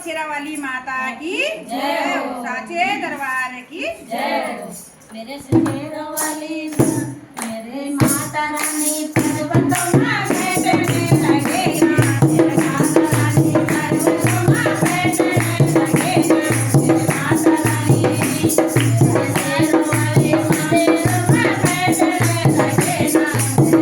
शेरावाली माता की जय हो, साचे दरबार की जय हो। मेरे शेरावाली मेरे माता रानी पर्वतों में बैठने लगे ना, मेरे माता रानी पर्वतों में बैठने लगे ना, मेरे माता रानी मेरे शेरावाली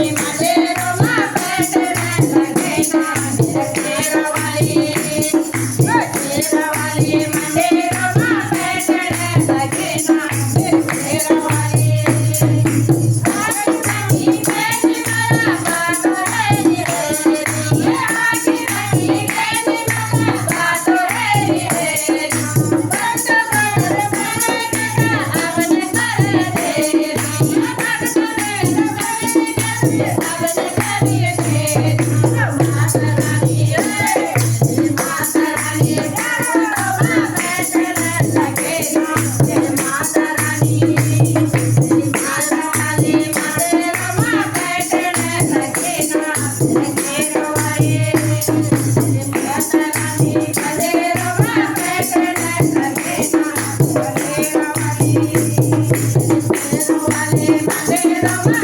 मंदिरों में बैठने लगे ना, मेरे शेरावाली मंदिरों में बैठने लगे ना, मेरे शेरावाली शेरावाली